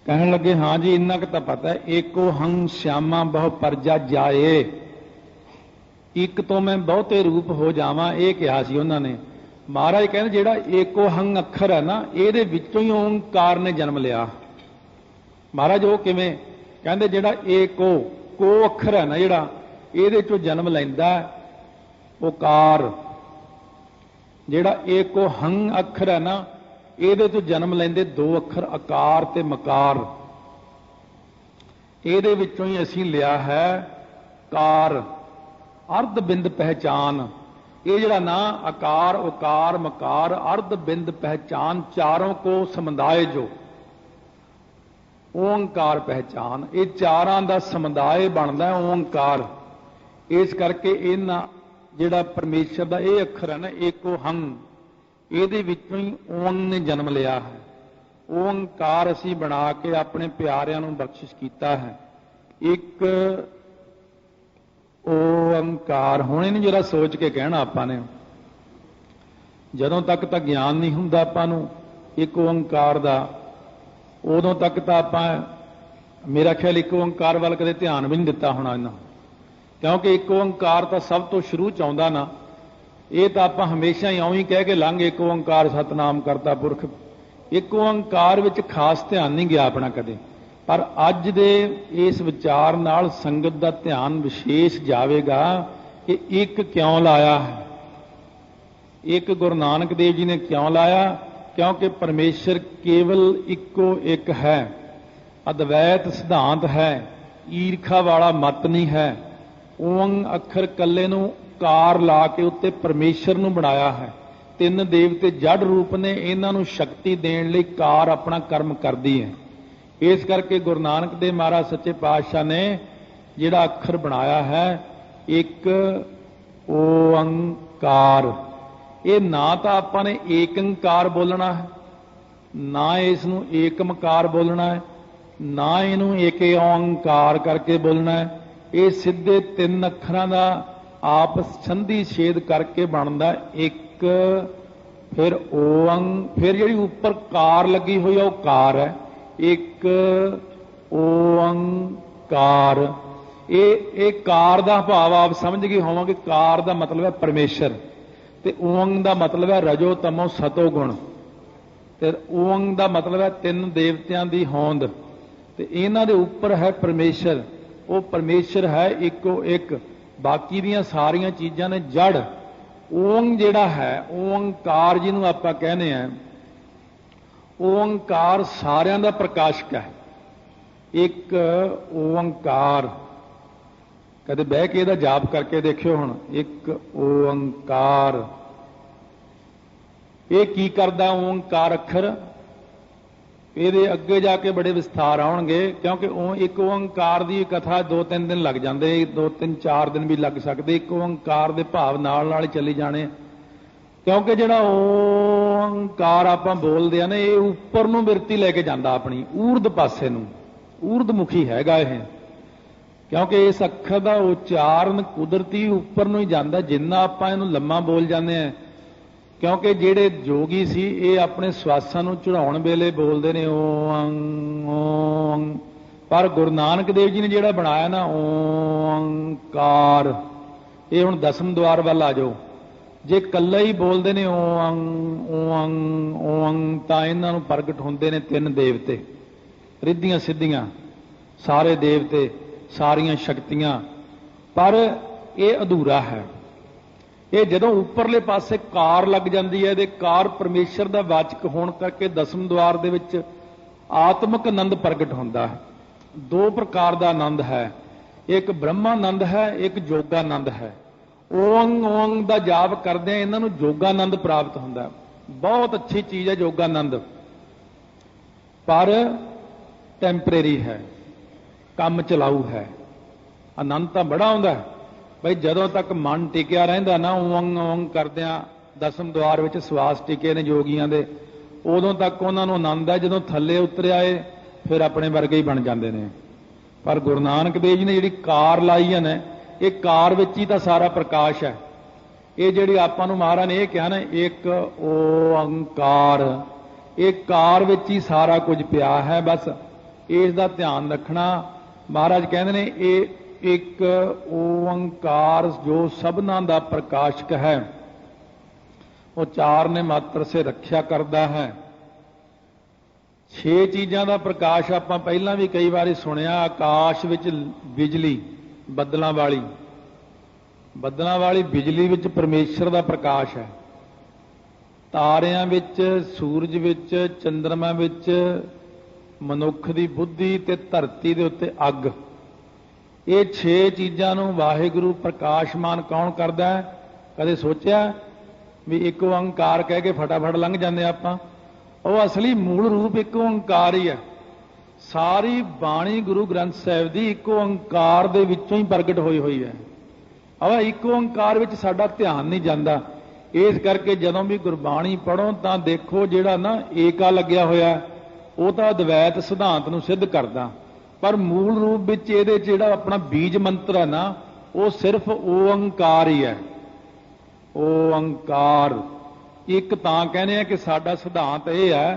कहण लगे हाँ जी इन्ना क तां पता है। एको हंग श्यामा बहु परजा जाए, एक तो मैं बहुते रूप हो जावां, ये कहा सी उन्हां ने। महाराज कहते जिहड़ा एको हंग अखर है ना इहदे विचों ही ओंकार ने जन्म लिया। महाराज वो किवें? कहंदे जिहड़ा एको को अखर है ना जिहड़ा इहदे चों जन्म लैंदा ओकार। जिहड़ा एको हंग अखर है ना इहदे चों जन्म लैंदे दो अखर आकार ते मकार। इहदे विचों ही असीं लिया है कार, अर्ध बिंद पहचान। ये जड़ा ना आकार उकार मकार अर्ध बिंद पहचान चारों को समुदाय जो ओंकार पहचान, ये चारां दा समुदाय बनदा ओंकार। इस करके इन्हां जिहड़ा परमेश्वर दा ये अखर है ना एको हंग, ਇਹਦੇ ਵਿੱਚੋਂ ਹੀ ਓੰਗ ਨੇ ਜਨਮ ਲਿਆ ਹੈ। ਓੰਕਾਰ ਅਸੀਂ ਬਣਾ ਕੇ ਆਪਣੇ ਪਿਆਰਿਆਂ ਨੂੰ ਬਖਸ਼ਿਸ਼ ਕੀਤਾ ਹੈ। ਇੱਕ ਓੰਕਾਰ, ਹੁਣ ਇਹਨੂੰ ਜਰਾ ਸੋਚ ਕੇ ਕਹਿਣਾ ਆਪਾਂ ਨੇ। ਜਦੋਂ ਤੱਕ ਤਾਂ ਗਿਆਨ ਨਹੀਂ ਹੁੰਦਾ ਆਪਾਂ ਨੂੰ ਇੱਕ ਓੰਕਾਰ ਦਾ, ਉਦੋਂ ਤੱਕ ਤਾਂ ਆਪਾਂ, ਮੇਰਾ ਖਿਆਲ ਇੱਕ ਓੰਕਾਰ ਵੱਲ ਕਦੇ ਧਿਆਨ ਵੀ ਨਹੀਂ ਦਿੱਤਾ ਹੋਣਾ ਇਹਨਾਂ, ਕਿਉਂਕਿ ਇੱਕ ਓੰਕਾਰ ਤਾਂ ਸਭ ਤੋਂ ਸ਼ੁਰੂ ਚ ਆਉਂਦਾ ਨਾ। ਇਹ ਤਾਂ ਆਪਾਂ ਹਮੇਸ਼ਾ ਹੀ ਇਉਂ ਹੀ ਕਹਿ ਕੇ ਲੰਘ, ਇੱਕ ਓੰਕਾਰ ਸਤਨਾਮ ਕਰਤਾ ਪੁਰਖ। ਇੱਕ ਓੰਕਾਰ ਵਿੱਚ ਖਾਸ ਧਿਆਨ ਨਹੀਂ ਗਿਆ ਆਪਣਾ ਕਦੇ, ਪਰ ਅੱਜ ਦੇ ਇਸ ਵਿਚਾਰ ਨਾਲ ਸੰਗਤ ਦਾ ਧਿਆਨ ਵਿਸ਼ੇਸ਼ ਜਾਵੇਗਾ ਕਿ ਇੱਕ ਕਿਉਂ ਲਾਇਆ ਹੈ। ਇੱਕ ਗੁਰੂ ਨਾਨਕ ਦੇਵ ਜੀ ਨੇ ਕਿਉਂ ਲਾਇਆ? ਕਿਉਂਕਿ ਪਰਮੇਸ਼ਰ ਕੇਵਲ ਇੱਕੋ ਇੱਕ ਹੈ, ਅਦਵੈਤ ਸਿਧਾਂਤ ਹੈ, ਈਰਖਾ ਵਾਲਾ ਮਤ ਨਹੀਂ ਹੈ। ਓੰਗ ਅੱਖਰ ਕੱਲੇ ਨੂੰ ਕਾਰ ਲਾ ਕੇ ਉੱਤੇ ਪਰਮੇਸ਼ਰ ਨੂੰ ਬਣਾਇਆ ਹੈ। ਤਿੰਨ ਦੇਵਤੇ ਜੜ ਰੂਪ ਨੇ, ਇਹਨਾਂ ਨੂੰ ਸ਼ਕਤੀ ਦੇਣ ਲਈ ਕਾਰ ਆਪਣਾ ਕਰਮ ਕਰਦੀ ਹੈ। ਇਸ ਕਰਕੇ ਗੁਰੂ ਨਾਨਕ ਦੇਵ ਮਹਾਰਾਜ ਸੱਚੇ ਪਾਤਸ਼ਾਹ ਨੇ ਜਿਹੜਾ ਅੱਖਰ ਬਣਾਇਆ ਹੈ ਇੱਕ ਓੰਕਾਰ, ਇਹ ਨਾ ਤਾਂ ਆਪਾਂ ਨੇ ਏਕੰਕਾਰ ਬੋਲਣਾ ਹੈ, ਨਾ ਇਸ ਨੂੰ ਏਕਮਕਾਰ ਬੋਲਣਾ ਹੈ, ਨਾ ਇਹਨੂੰ ਏਕੇ ਓੰਕਾਰ ਕਰਕੇ ਬੋਲਣਾ ਹੈ। ਇਹ ਸਿੱਧੇ ਤਿੰਨ ਅੱਖਰਾਂ ਦਾ ਆਪਸ ਸੰਧੀ ਛੇਦ ਕਰਕੇ ਬਣਦਾ ਇੱਕ, ਫਿਰ ਓੰਗ, ਫਿਰ ਜਿਹੜੀ ਉੱਪਰ ਕਾਰ ਲੱਗੀ ਹੋਈ ਹੈ ਉਹ ਕਾਰ ਹੈ। ਇੱਕ ਓੰਕਾਰ, ਇਹ ਕਾਰ ਦਾ ਭਾਵ ਆਪ ਸਮਝ ਗਏ ਹੋਵਾਂਗੇ। ਕਾਰ ਦਾ ਮਤਲਬ ਹੈ ਪਰਮੇਸ਼ਰ, ਤੇ ਓੰਗ ਦਾ ਮਤਲਬ ਹੈ ਰਜੋ ਤਮੋ ਸਤੋ ਗੁਣ, ਤੇ ਓੰਗ ਦਾ ਮਤਲਬ ਹੈ ਤਿੰਨ ਦੇਵਤਿਆਂ ਦੀ ਹੋਂਦ, ਤੇ ਇਹਨਾਂ ਦੇ ਉੱਪਰ ਹੈ ਪਰਮੇਸ਼ਰ। ਉਹ ਪਰਮੇਸ਼ਰ ਹੈ ਇੱਕੋ ਇੱਕ, ਬਾਕੀ ਦੀਆਂ ਸਾਰੀਆਂ ਚੀਜ਼ਾਂ ਨੇ ਜੜ। ਓੰਗ ਜਿਹੜਾ ਹੈ, ਓੰਕਾਰ ਜਿਹਨੂੰ ਆਪਾਂ ਕਹਿੰਦੇ ਆ, ਓੰਕਾਰ ਸਾਰਿਆਂ ਦਾ ਪ੍ਰਕਾਸ਼ਕ ਹੈ। ਇੱਕ ਓੰਕਾਰ, ਕਦੇ ਬਹਿ ਕੇ ਇਹਦਾ ਜਾਪ ਕਰਕੇ ਦੇਖਿਓ। ਹੁਣ ਇੱਕ ਓੰਕਾਰ, ਇਹ ਕੀ ਕਰਦਾ ਓੰਕਾਰ ਅੱਖਰ? ਇਹਦੇ ਅੱਗੇ ਜਾ ਕੇ ਬੜੇ ਵਿਸਥਾਰ ਆਉਣਗੇ, ਕਿਉਂਕਿ ਉਹ ਇੱਕ ਓੰਕਾਰ ਦੀ ਕਥਾ 2-3 ਦਿਨ ਲੱਗ ਜਾਂਦੇ, 2-3-4 ਦਿਨ ਵੀ ਲੱਗ ਸਕਦੇ ਇੱਕ ਓੰਕਾਰ ਦੇ ਭਾਵ ਨਾਲ ਨਾਲ ਚੱਲੀ ਜਾਣੇ। ਕਿਉਂਕਿ ਜਿਹੜਾ ਓੰਕਾਰ ਆਪਾਂ ਬੋਲਦੇ ਆ ਨਾ, ਇਹ ਉੱਪਰ ਨੂੰ ਬਿਰਤੀ ਲੈ ਕੇ ਜਾਂਦਾ, ਆਪਣੀ ਊਰਧ ਪਾਸੇ ਨੂੰ, ਊਰਧਮੁਖੀ ਹੈਗਾ ਇਹ। ਕਿਉਂਕਿ ਇਸ ਅੱਖਰ ਦਾ ਉਚਾਰਨ ਕੁਦਰਤੀ ਉੱਪਰ ਨੂੰ ਹੀ ਜਾਂਦਾ, ਜਿੰਨਾ ਆਪਾਂ ਇਹਨੂੰ ਲੰਮਾ ਬੋਲ ਜਾਂਦੇ ਆ। ਕਿਉਂਕਿ ਜਿਹੜੇ ਜੋਗੀ ਸੀ ਇਹ ਆਪਣੇ ਸਵਾਸਾਂ ਨੂੰ ਚੜਾਉਣ ਵੇਲੇ ਬੋਲਦੇ ਨੇ ਓੰਗ ਓੰਗ, ਪਰ ਗੁਰੂ ਨਾਨਕ ਦੇਵ ਜੀ ਨੇ ਜਿਹੜਾ ਬਣਾਇਆ ਨਾ ਓੰਕਾਰ, ਇਹ ਹੁਣ ਦਸਮ ਦੁਆਰ ਵੱਲ ਆ ਜਾਓ। ਜੇ ਕੱਲਾ ਹੀ ਬੋਲਦੇ ਨੇ ਓੰਗ ਓੰਗ ਓੰਗ, ਤਾਂ ਇਹਨਾਂ ਨੂੰ ਪ੍ਰਗਟ ਹੁੰਦੇ ਨੇ ਤਿੰਨ ਦੇਵਤੇ, ਰਿੱਧੀਆਂ ਸਿੱਧੀਆਂ, ਸਾਰੇ ਦੇਵਤੇ, ਸਾਰੀਆਂ ਸ਼ਕਤੀਆਂ, ਪਰ ਇਹ ਅਧੂਰਾ ਹੈ। ਇਹ ਜਦੋਂ ਉੱਪਰਲੇ ਪਾਸੇ ਕਾਰ ਲੱਗ ਜਾਂਦੀ ਹੈ, ਇਹਦੇ ਕਾਰ ਪਰਮੇਸ਼ਰ ਦਾ ਵਾਚਕ ਹੋਣ ਕਰਕੇ ਦਸਮ ਦੁਆਰ ਦੇ ਵਿੱਚ ਆਤਮਿਕ ਆਨੰਦ ਪ੍ਰਗਟ ਹੁੰਦਾ ਹੈ। ਦੋ ਪ੍ਰਕਾਰ ਦਾ ਆਨੰਦ ਹੈ, ਇੱਕ ਬ੍ਰਹਮਾਨੰਦ ਹੈ, ਇੱਕ ਜੋਗਾਨੰਦ ਹੈ। ਓੰਗ ਓੰਗ ਦਾ ਜਾਪ ਕਰਦੇ ਆ, ਇਹਨਾਂ ਨੂੰ ਜੋਗਾਨੰਦ ਪ੍ਰਾਪਤ ਹੁੰਦਾ। ਬਹੁਤ ਅੱਛੀ ਚੀਜ਼ ਹੈ ਜੋਗਾਨੰਦ, ਪਰ ਟੈਂਪਰੇਰੀ ਹੈ, ਕੰਮ ਚਲਾਊ ਹੈ। ਆਨੰਦ ਤਾਂ ਬੜਾ ਆਉਂਦਾ ਬਈ, ਜਦੋਂ ਤੱਕ ਮਨ ਟਿਕਿਆ ਰਹਿੰਦਾ ਨਾ ਓੰਗ ਓੰਗ ਕਰਦਿਆਂ, ਦਸਮ ਦੁਆਰ ਵਿੱਚ ਸਵਾਸ ਟਿਕੇ ਨੇ ਜੋਗੀਆਂ ਦੇ, ਉਦੋਂ ਤੱਕ ਉਹਨਾਂ ਨੂੰ ਆਨੰਦ ਹੈ। ਜਦੋਂ ਥੱਲੇ ਉਤਰ ਆਏ ਫਿਰ ਆਪਣੇ ਵਰਗੇ ਹੀ ਬਣ ਜਾਂਦੇ ਨੇ। ਪਰ ਗੁਰੂ ਨਾਨਕ ਦੇਵ ਜੀ ਨੇ ਜਿਹੜੀ ਕਾਰ ਲਾਈ ਹੈ ਨਾ, ਇਹ ਕਾਰ ਵਿੱਚ ਹੀ ਤਾਂ ਸਾਰਾ ਪ੍ਰਕਾਸ਼ ਹੈ। ਇਹ ਜਿਹੜੀ ਆਪਾਂ ਨੂੰ ਮਹਾਰਾਜ ਨੇ ਇਹ ਕਿਹਾ ਨਾ ਇੱਕ ਓੰਕਾਰ, ਇਹ ਕਾਰ ਵਿੱਚ ਹੀ ਸਾਰਾ ਕੁਝ ਪਿਆ ਹੈ। ਬਸ ਇਸ ਦਾ ਧਿਆਨ ਰੱਖਣਾ। ਮਹਾਰਾਜ ਕਹਿੰਦੇ ਨੇ ਇਹ ਇੱਕ ਓੰਕਾਰ ਜੋ ਸਭਨਾਂ ਦਾ ਪ੍ਰਕਾਸ਼ਕ ਹੈ, ਉਹ ਚਾਰ ਨੇ ਮਾਤਰ ਸੇ ਰੱਖਿਆ ਕਰਦਾ ਹੈ। 6 ਚੀਜ਼ਾਂ ਦਾ ਪ੍ਰਕਾਸ਼ ਆਪਾਂ ਪਹਿਲਾਂ ਵੀ ਕਈ ਵਾਰੀ ਸੁਣਿਆ। ਆਕਾਸ਼ ਵਿੱਚ ਬਿਜਲੀ, ਬੱਦਲਾਂ ਵਾਲੀ ਬਿਜਲੀ ਵਿੱਚ ਪਰਮੇਸ਼ਰ ਦਾ ਪ੍ਰਕਾਸ਼ ਹੈ। ਤਾਰਿਆਂ ਵਿੱਚ, ਸੂਰਜ ਵਿੱਚ, ਚੰਦਰਮਾ ਵਿੱਚ ਮਨੁੱਖ ਦੀ ਬੁੱਧੀ, ਤੇ ਧਰਤੀ ਦੇ ਉੱਤੇ ਅੱਗ। ਇਹ 6 ਚੀਜ਼ਾਂ ਨੂੰ ਵਾਹਿਗੁਰੂ ਪ੍ਰਕਾਸ਼ਮਾਨ ਕੌਣ ਕਰਦਾ ਹੈ? ਕਦੇ ਸੋਚਿਆ ਵੀ ਇੱਕ ਓੰਕਾਰ ਕਹਿ ਕੇ ਫਟਾਫਟ ਲੰਘ ਜਾਂਦੇ ਆਪਾਂ? ਉਹ ਅਸਲੀ ਮੂਲ ਰੂਪ ਇੱਕ ਓੰਕਾਰ ਹੀ ਹੈ। ਸਾਰੀ ਬਾਣੀ ਗੁਰੂ ਗ੍ਰੰਥ ਸਾਹਿਬ ਦੀ ਇੱਕ ਓੰਕਾਰ ਦੇ ਵਿੱਚੋਂ ਹੀ ਪ੍ਰਗਟ ਹੋਈ ਹੋਈ ਹੈ। ਆਹ ਇੱਕ ਓੰਕਾਰ ਵਿੱਚ ਸਾਡਾ ਧਿਆਨ ਨਹੀਂ ਜਾਂਦਾ। इस करके जदों भी गुरबाणी पढ़ो तो देखो जिहड़ा ना ਏਕਾ ਲੱਗਿਆ होया वो तो अद्वैत सिद्धांत नूं सिद्ध करदा, पर मूल रूप विच इहदे जिहड़ा अपना बीज मंत्र है ना वो सिर्फ ओंकार ही है। ओंकार एक तां कहने हैं कि साडा सिद्धांत यह है,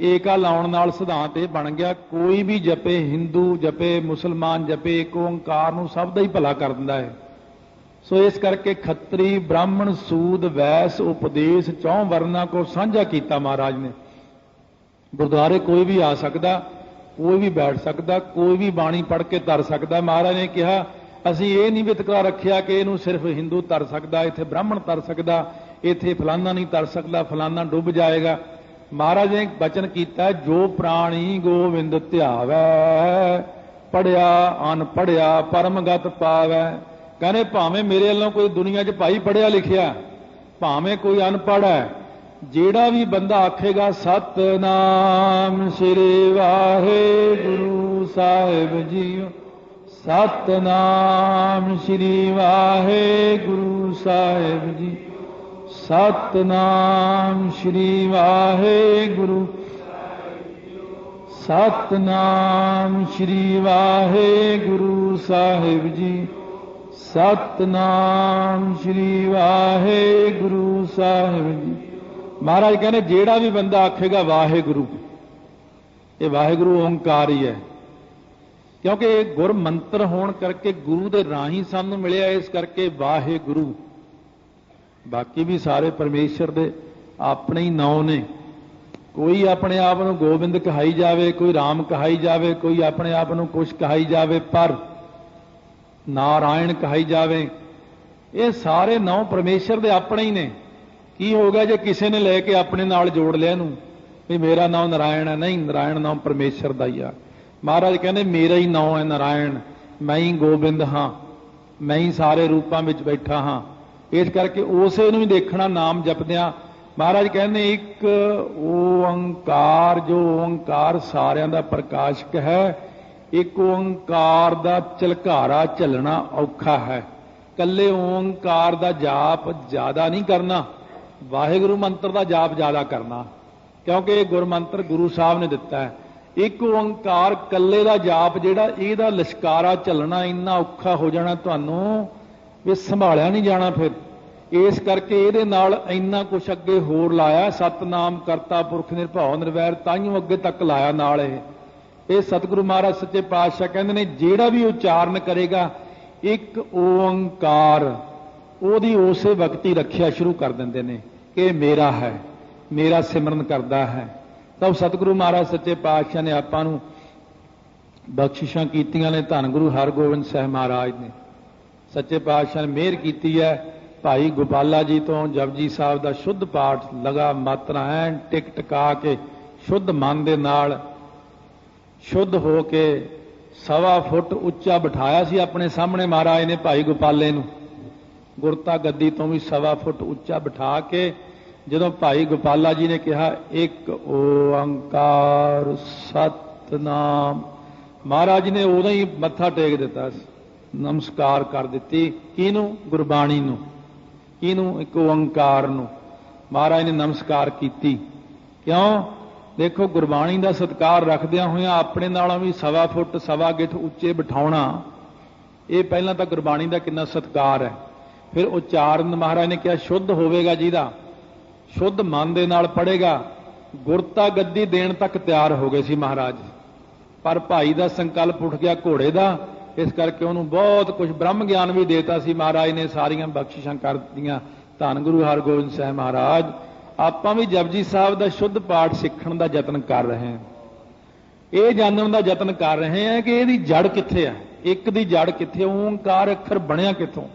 ਏਕਾ लाउण नाल सिद्धांत यह बन गया, कोई भी जपे, हिंदू जपे, मुसलमान जपे, एक ओंकार नूं सब दा ही भला कर दिंदा है। सो इस करके खत्री ब्राह्मण सूद वैस उपदेश चौं वर्णा को साझा किया महाराज ने। गुरुद्वारे कोई भी आ सकता, कोई भी बैठ सकता, कोई भी बाणी पढ़ के तर सकता। महाराज ने कहा असीं ये नहीं वितकरा रखिया कि इहनूं सिर्फ हिंदू तर सकता, इत्थे ब्राह्मण तर सकता, इत्थे फलाना नहीं तर सकता, फलाना डुब जाएगा। महाराज ने वचन किया, जो प्राणी गोविंद ध्यावै पढ़िया अनपढ़िया परमगत पावै। कहने भावें मेरे वालों कोई दुनिया च भाई पढ़िया लिखिया, भावें कोई अनपढ़ है, जेड़ा भी बंदा आखेगा सतनाम श्री वाहेगुरु साहिब जीओ, सतनाम श्री वाहेगुरु साहिब जी, सतनाम श्री वाहेगुरु, सतनाम श्री वाहेगुरु साहिब जी, सतनाम श्री वाहेगुरु साहिब जी। महाराज कहने जेड़ा भी बंदा आखेगा वाहेगुरु, ये वाहेगुरु ओंकार ही है, क्योंकि गुर मंत्र होने करके गुरु दे राही सानू मिलिया, इस करके वाहेगुरु। बाकी भी सारे परमेश्वर दे अपने ही नाम ने। कोई अपने आप को गोबिंद कहाई जावे, कोई राम कहाई जावे, कोई अपने आप को कुछ कहाई जावे, पर नारायण कहाई जावे, ये सारे नाम परमेश्वर दे अपने ही ने। की हो गया जे किसी ने लेके अपने नाल जोड़ लिया नूं भी मेरा नाम नारायण है? नहीं, नारायण नाम परमेश्वर दा ही आ। महाराज कहने मेरा ही नाम है नारायण, मैं ही गोबिंद हाँ, मैं ही सारे रूपां विच बैठा हाँ। इस करके उसे नूं ही देखना नाम जपदियां। महाराज कहने एक ओंकार, जो ओंकार सारियां दा प्रकाशक है, एक ओंकार दा झलकारा झलना औखा है। कल्ले ओंकार दा जाप ज्यादा नहीं करना, वाहिगुरु मंत्र का जाप ज्यादा करना, क्योंकि गुर मंत्र गुरु साहब ने दिता है। एक ओंकार कल्ले का जाप जिहड़ा इहदा लश्कारा झलना इन्ना औखा हो जाना तुहानू भी संभालिया नहीं जाना। फिर इस करके इहदे नाल इन्ना कुछ अगे होर लाया, सतनाम करता पुरख निरभौ निरवैर, ताइयों अगे तक लाया नाल। ये सतगुरु महाराज सच्चे पातशाह कहते ने जिहड़ा भी उच्चारण करेगा एक ओंकार, ओदी उसे वक्त ही रखिया शुरू कर देंदे ने कि मेरा है, मेरा सिमरन करता है। तब सतगुरु महाराज सच्चे पातशाह ने आपां नूं बख्शिशां कीतियां ने। धन गुरु हरगोबिंद साहिब महाराज ने सच्चे पातशाह ने मेहर कीती है। भाई गोपाला जी तो जपजी साहब का शुद्ध पाठ लगा मात्रा ऐन टिक टका के शुद्ध मन दे नाल शुद्ध हो के 1.25 फुट उच्चा बिठाया सी अपने सामने महाराज ने भाई गोपाले नूं। गुरता गद्दी तो भी 1.25 फुट उच्चा बिठा के जदों भाई गोपाला जी ने कहा एक ओंकार सतनाम, महाराज ने उदों ही मत्था टेक दिता, नमस्कार कर दी। किनू? गुरबाणी नूं। किनू? एक ओंकार नूं। महाराज ने नमस्कार की। क्यों? देखो गुरबाणी का सत्कार रखदियां होइयां अपने नालों भी 1.25 फुट 1.25 गिठ उच्चे बिठाउणा, ये पहलां तां गुरबाणी का कितना सत्कार है। फिर उच्चारण महाराज ने कहा शुद्ध होवेगा, जिहदा शुद्ध मन दे नाल पढ़ेगा। गुरता गद्दी देण तक तैयार हो गए सी महाराज, पर भाई का संकल्प उठ गया घोड़े का, इस करके उन्होंने बहुत कुछ ब्रह्म ज्ञान भी देता सी महाराज ने, सारियां बख्शिशां कर दित्तियां। धन गुरु हरगोबिंद साहिब महाराज आपां भी जपजी साहब का शुद्ध पाठ सीखण का यतन कर रहे हैं, ये जानने का यतन कर रहे हैं कि इसकी जड़ कित्थे है, एक दी जड़ कित्थे, ओंकार अखर बनया कित्थों।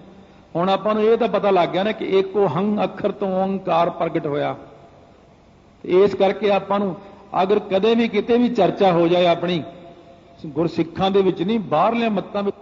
हुण आपां नूं इह तां पता लग गया ना कि एक हंग अखर तो ओंकार प्रगट होया। इस करके आपां नूं अगर कदे भी किते भी चर्चा हो जाए अपनी गुरसिखां दे विच नहीं, बाहरलियां मत्तां विच